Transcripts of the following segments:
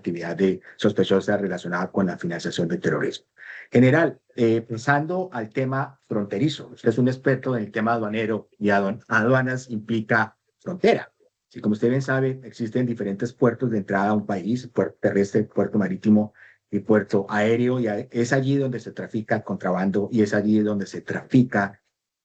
actividad sospechosa relacionada con la financiación del terrorismo. General, pasando al tema fronterizo, usted es un experto en el tema aduanero y aduanas implica frontera. Sí, como usted bien sabe, existen diferentes puertos de entrada a un país, puerto terrestre, puerto marítimo y puerto aéreo, y es allí donde se trafica contrabando y es allí donde se trafica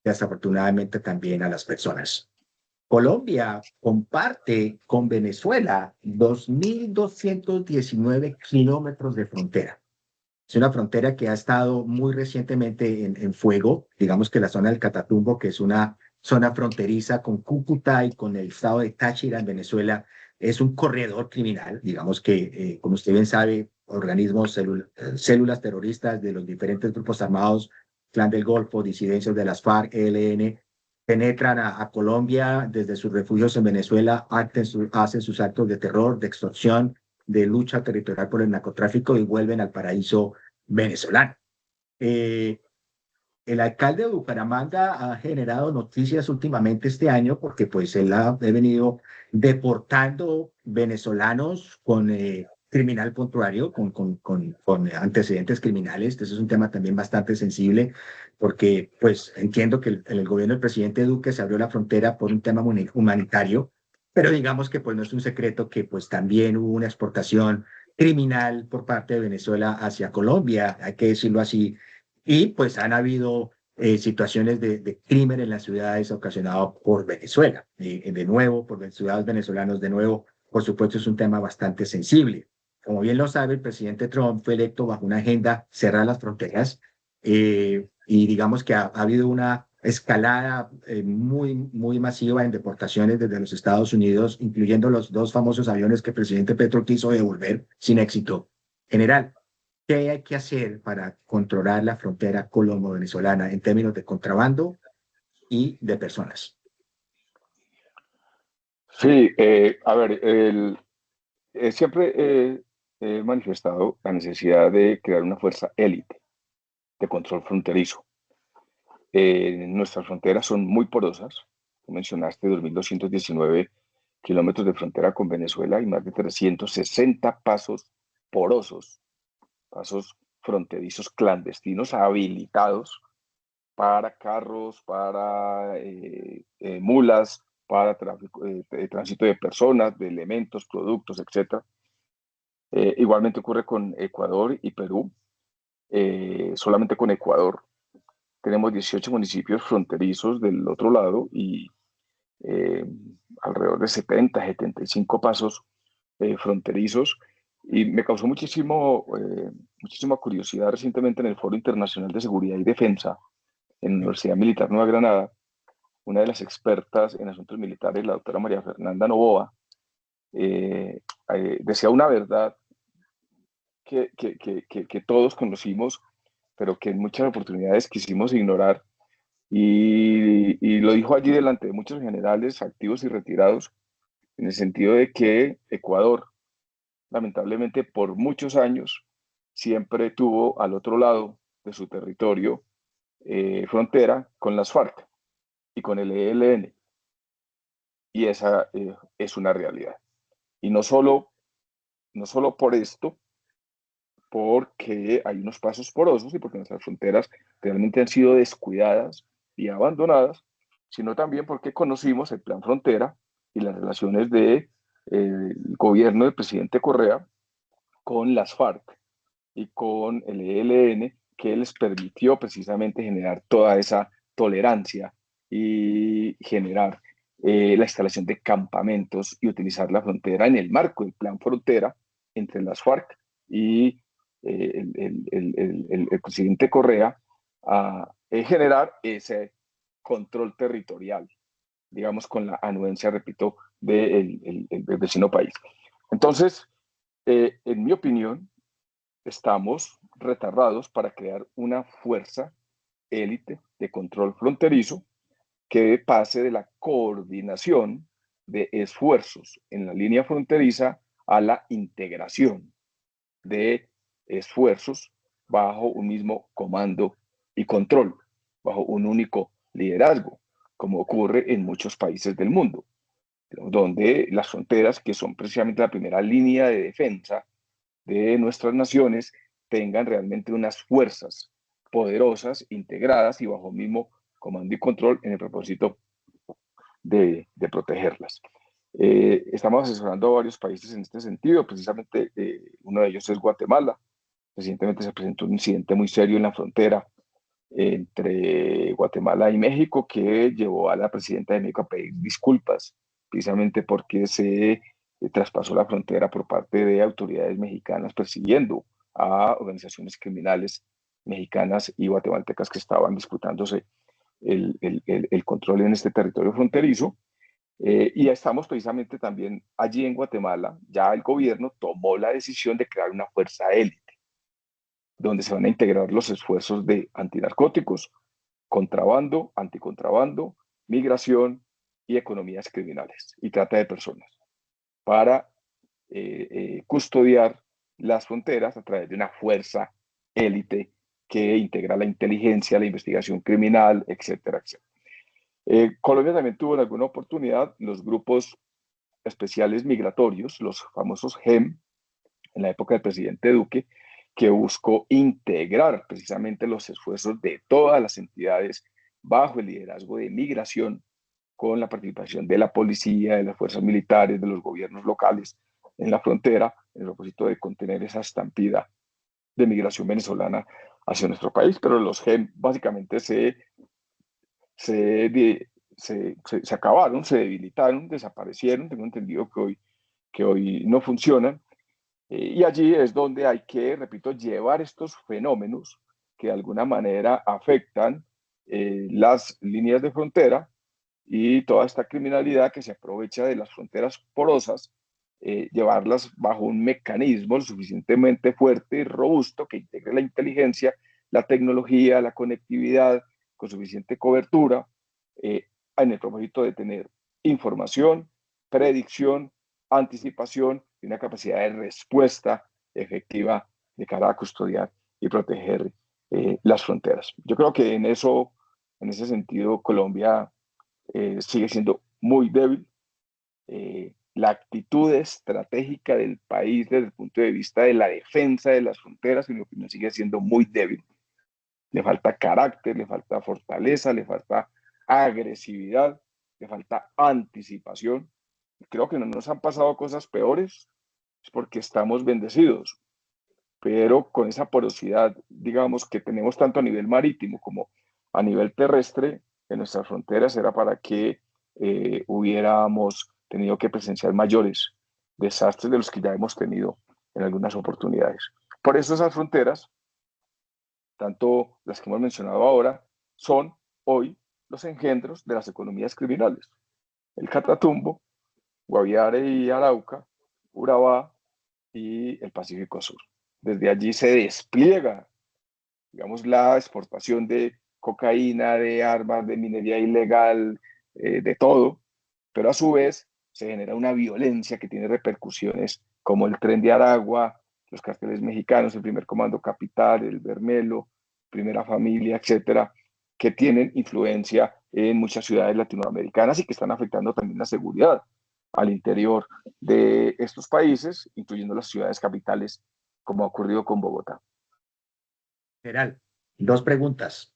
desafortunadamente también a las personas. Colombia comparte con Venezuela 2.219 kilómetros de frontera. Es una frontera que ha estado muy recientemente en fuego, digamos que la zona del Catatumbo, que es una zona fronteriza con Cúcuta y con el estado de Táchira en Venezuela, es un corredor criminal, digamos que, como usted bien sabe, organismos, células terroristas de los diferentes grupos armados, Clan del Golfo, disidencias de las FARC, ELN, penetran a Colombia desde sus refugios en Venezuela, hacen sus actos de terror, de extorsión, de lucha territorial por el narcotráfico y vuelven al paraíso venezolano. Eh, el alcalde de Bucaramanga ha generado noticias últimamente este año porque pues él ha venido deportando venezolanos con criminal portuario, con antecedentes criminales. Entonces es un tema también bastante sensible porque pues entiendo que el gobierno del presidente Duque se abrió la frontera por un tema humanitario, pero digamos que pues no es un secreto que pues también hubo una exportación criminal por parte de Venezuela hacia Colombia, hay que decirlo así, y pues han habido situaciones de crimen en las ciudades ocasionado por Venezuela. De nuevo, por ciudadanos venezolanos, de nuevo, por supuesto, es un tema bastante sensible. Como bien lo sabe, el presidente Trump fue electo bajo una agenda cerrar las fronteras y digamos que ha habido una escalada muy masiva en deportaciones desde los Estados Unidos, incluyendo los dos famosos aviones que el presidente Petro quiso devolver sin éxito. General, ¿qué hay que hacer para controlar la frontera colombo-venezolana en términos de contrabando y de personas? Sí, a ver, siempre he manifestado la necesidad de crear una fuerza élite de control fronterizo. Nuestras fronteras son muy porosas. Tú mencionaste 2.219 kilómetros de frontera con Venezuela y más de 360 pasos porosos, pasos fronterizos clandestinos habilitados para carros, para mulas, para tránsito de personas, de elementos, productos, etc. Igualmente ocurre con Ecuador y Perú. Solamente con Ecuador tenemos 18 municipios fronterizos del otro lado y eh, alrededor de 75 pasos fronterizos. Y me causó muchísima curiosidad recientemente en el Foro Internacional de Seguridad y Defensa en la Universidad Militar Nueva Granada, una de las expertas en asuntos militares, la doctora María Fernanda Novoa, decía una verdad que todos conocimos, pero que en muchas oportunidades quisimos ignorar. Y lo dijo allí delante de muchos generales activos y retirados, en el sentido de que Ecuador, lamentablemente por muchos años, siempre tuvo al otro lado de su territorio frontera con las FARC y con el ELN. Y esa es una realidad. Y no solo por esto, porque hay unos pasos porosos y porque nuestras fronteras realmente han sido descuidadas y abandonadas, sino también porque conocimos el Plan Frontera y las relaciones del gobierno del presidente Correa con las FARC y con el ELN, que les permitió precisamente generar toda esa tolerancia y generar la instalación de campamentos y utilizar la frontera en el marco del Plan Frontera entre las FARC y el presidente Correa a generar ese control territorial, digamos, con la anuencia, repito, del vecino país. Entonces, en mi opinión, estamos retardados para crear una fuerza élite de control fronterizo que pase de la coordinación de esfuerzos en la línea fronteriza a la integración de esfuerzos bajo un mismo comando y control, bajo un único liderazgo, como ocurre en muchos países del mundo, donde las fronteras, que son precisamente la primera línea de defensa de nuestras naciones tengan realmente unas fuerzas poderosas, integradas y bajo mismo comando y control en el propósito de protegerlas. Estamos asesorando a varios países en este sentido, precisamente uno de ellos es Guatemala. Recientemente se presentó un incidente muy serio en la frontera entre Guatemala y México que llevó a la presidenta de México a pedir disculpas, precisamente porque se traspasó la frontera por parte de autoridades mexicanas persiguiendo a organizaciones criminales mexicanas y guatemaltecas que estaban disputándose el control en este territorio fronterizo. Y estamos precisamente también allí en Guatemala, ya el gobierno tomó la decisión de crear una fuerza élite, donde se van a integrar los esfuerzos de antinarcóticos, contrabando, anticontrabando, migración y economías criminales y trata de personas, para custodiar las fronteras a través de una fuerza élite que integra la inteligencia, la investigación criminal, etcétera, etcétera. Colombia también tuvo en alguna oportunidad los grupos especiales migratorios, los famosos GEM, en la época del presidente Duque, que buscó integrar precisamente los esfuerzos de todas las entidades bajo el liderazgo de migración, con la participación de la policía, de las fuerzas militares, de los gobiernos locales en la frontera, en el propósito de contener esa estampida de migración venezolana hacia nuestro país. Pero los GEM básicamente se acabaron, se debilitaron, desaparecieron. Tengo entendido que hoy no funcionan. Y allí es donde hay que, repito, llevar estos fenómenos que de alguna manera afectan las líneas de frontera y toda esta criminalidad que se aprovecha de las fronteras porosas, llevarlas bajo un mecanismo lo suficientemente fuerte y robusto que integre la inteligencia, la tecnología, la conectividad con suficiente cobertura, en el propósito de tener información, predicción, anticipación y una capacidad de respuesta efectiva de cara a custodiar y proteger las fronteras. Yo creo que en ese sentido, Colombia sigue siendo muy débil. La actitud estratégica del país desde el punto de vista de la defensa de las fronteras, en mi opinión, sigue siendo muy débil. Le falta carácter, le falta fortaleza, le falta agresividad, le falta anticipación. Creo que no nos han pasado cosas peores, es porque estamos bendecidos, pero con esa porosidad, digamos, que tenemos tanto a nivel marítimo como a nivel terrestre en nuestras fronteras, era para que hubiéramos tenido que presenciar mayores desastres de los que ya hemos tenido en algunas oportunidades. Por eso esas fronteras, tanto las que hemos mencionado ahora, son hoy los engendros de las economías criminales. El Catatumbo, Guaviare y Arauca, Urabá y el Pacífico Sur. Desde allí se despliega, digamos, la exportación de cocaína, de armas, de minería ilegal, de todo, pero a su vez se genera una violencia que tiene repercusiones como el Tren de Aragua, los carteles mexicanos, el Primer Comando Capital, el Bermelo, Primera Familia, etcétera, que tienen influencia en muchas ciudades latinoamericanas y que están afectando también la seguridad al interior de estos países, incluyendo las ciudades capitales, como ha ocurrido con Bogotá. General, dos preguntas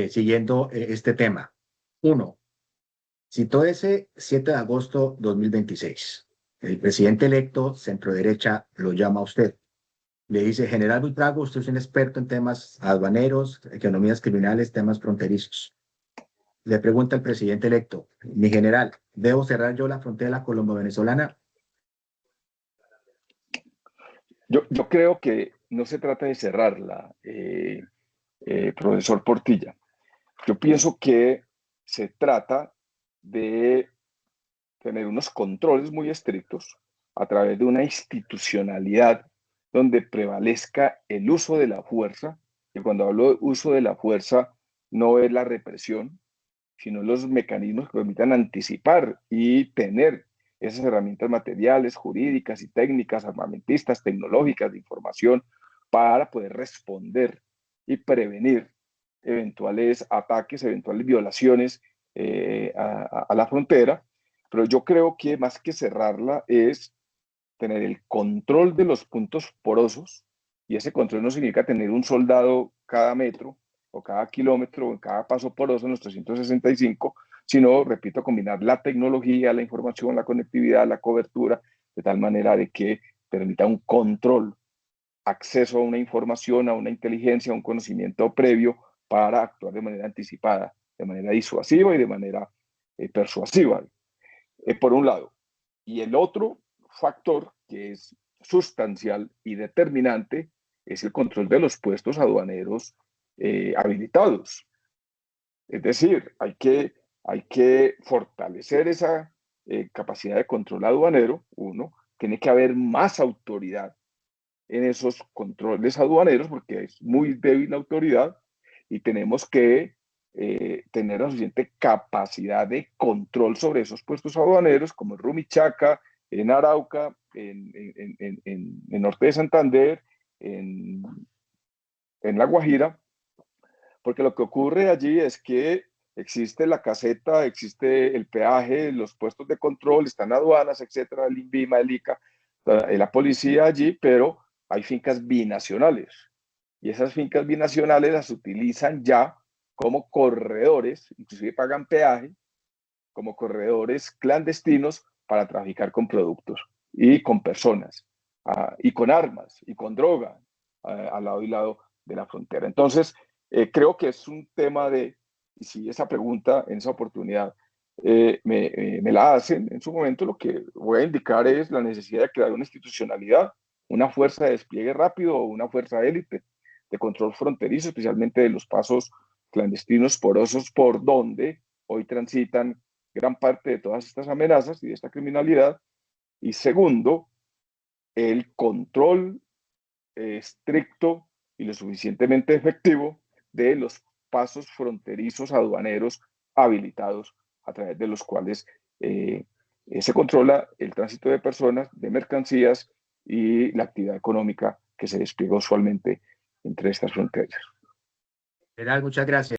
siguiendo este tema. Uno, citó ese 7 de agosto de 2026. El presidente electo centro derecha lo llama a usted. Le dice, General Buitrago, usted es un experto en temas aduaneros, economías criminales, temas fronterizos. Le pregunta el presidente electo, mi general, ¿debo cerrar yo la frontera colombo-venezolana? Yo creo que no se trata de cerrarla, profesor Portilla. Yo pienso que se trata de tener unos controles muy estrictos a través de una institucionalidad donde prevalezca el uso de la fuerza, y cuando hablo de uso de la fuerza no es la represión, sino los mecanismos que permitan anticipar y tener esas herramientas materiales, jurídicas y técnicas, armamentistas, tecnológicas, de información, para poder responder y prevenir eventuales ataques, eventuales violaciones a la frontera. Pero yo creo que más que cerrarla es tener el control de los puntos porosos, y ese control no significa tener un soldado cada metro o cada kilómetro o en cada paso poroso en los 365, sino, repito, combinar la tecnología, la información, la conectividad, la cobertura, de tal manera de que permita un control, acceso a una información, a una inteligencia, a un conocimiento previo para actuar de manera anticipada, de manera disuasiva y de manera persuasiva, por un lado. Y el otro factor que es sustancial y determinante es el control de los puestos aduaneros habilitados. Es decir, hay que fortalecer esa capacidad de control aduanero, uno, tiene que haber más autoridad en esos controles aduaneros porque es muy débil la autoridad y tenemos que tener la suficiente capacidad de control sobre esos puestos aduaneros como en Rumichaca, en Arauca, en Norte de Santander, en La Guajira, porque lo que ocurre allí es que existe la caseta, existe el peaje, los puestos de control, están aduanas, etcétera, el INVIMA, el ICA, la policía allí, pero hay fincas binacionales. Y esas fincas binacionales las utilizan ya como corredores, inclusive pagan peaje, como corredores clandestinos para traficar con productos y con personas, y con armas, y con droga, al lado y lado de la frontera. Entonces, creo que es un tema de, y si esa pregunta en esa oportunidad me la hacen en su momento, lo que voy a indicar es la necesidad de crear una institucionalidad, una fuerza de despliegue rápido o una fuerza de élite de control fronterizo, especialmente de los pasos clandestinos porosos por donde hoy transitan gran parte de todas estas amenazas y de esta criminalidad. Y segundo, el control estricto y lo suficientemente efectivo de los pasos fronterizos aduaneros habilitados a través de los cuales se controla el tránsito de personas, de mercancías y la actividad económica que se despliega usualmente entre estas fronteras. Gerald, muchas gracias.